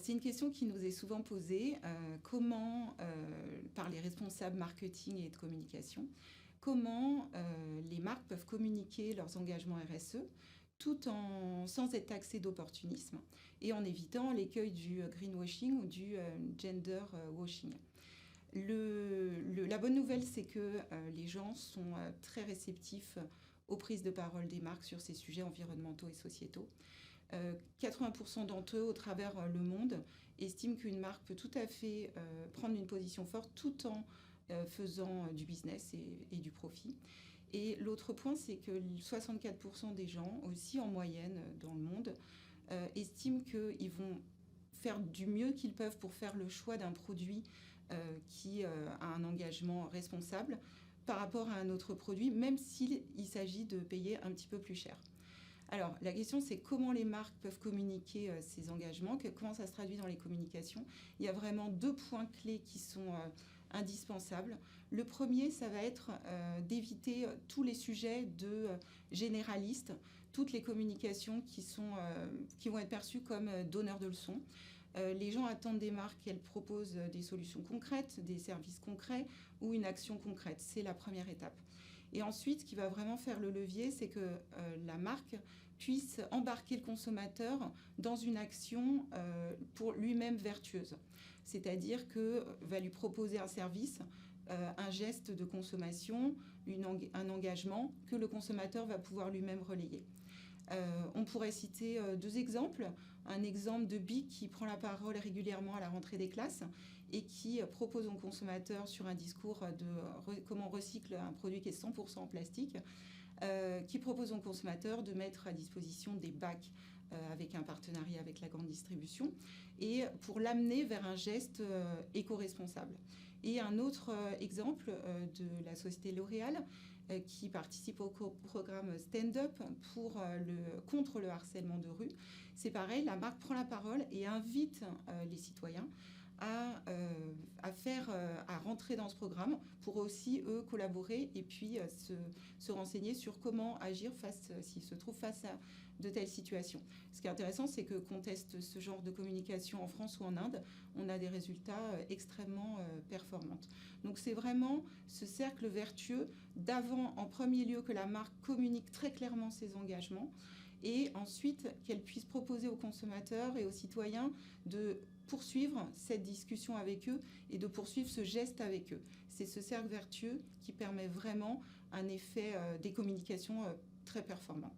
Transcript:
c'est une question qui nous est souvent posée. Comment, par les responsables marketing et de communication, comment les marques peuvent communiquer leurs engagements RSE sans être taxées d'opportunisme et en évitant l'écueil du greenwashing ou du gender washing. La bonne nouvelle, c'est que les gens sont très réceptifs aux prises de parole des marques sur ces sujets environnementaux et sociétaux. 80% d'entre eux, au travers le monde, estiment qu'une marque peut tout à fait prendre une position forte tout en faisant du business et du profit. Et l'autre point, c'est que 64% des gens, aussi en moyenne dans le monde, estiment qu'ils vont faire du mieux qu'ils peuvent pour faire le choix d'un produit qui a un engagement responsable par rapport à un autre produit, même s'il s'agit de payer un petit peu plus cher. Alors, la question, c'est comment les marques peuvent communiquer ces engagements, comment ça se traduit dans les communications. Il y a vraiment 2 points clés qui sont indispensables. Le premier, ça va être d'éviter tous les sujets de généralistes, toutes les communications qui vont être perçues comme donneurs de leçons. Les gens attendent des marques qu'elles proposent des solutions concrètes, des services concrets ou une action concrète. C'est la première étape. Et ensuite, ce qui va vraiment faire le levier, c'est que la marque puisse embarquer le consommateur dans une action pour lui-même vertueuse. C'est-à-dire que va lui proposer un service, un geste de consommation, un engagement que le consommateur va pouvoir lui-même relayer. On pourrait citer 2 exemples. Un exemple de BIC qui prend la parole régulièrement à la rentrée des classes et qui propose aux consommateurs sur un discours de comment on recycle un produit qui est 100% en plastique, qui propose aux consommateurs de mettre à disposition des bacs avec un partenariat avec la grande distribution et pour l'amener vers un geste éco-responsable. Et un autre exemple de la société L'Oréal qui participe au programme Stand Up contre le harcèlement de rue. C'est pareil, la marque prend la parole et invite les citoyens à rentrer dans ce programme pour aussi, eux, collaborer et puis se renseigner sur comment agir s'ils se trouvent face à de telles situations. Ce qui est intéressant, c'est que qu'on teste ce genre de communication en France ou en Inde, on a des résultats extrêmement performants. Donc c'est vraiment ce cercle vertueux d'avant, en premier lieu, que la marque communique très clairement ses engagements et ensuite qu'elle puisse proposer aux consommateurs et aux citoyens de poursuivre cette discussion avec eux et de poursuivre ce geste avec eux. C'est ce cercle vertueux qui permet vraiment un effet des communications très performant.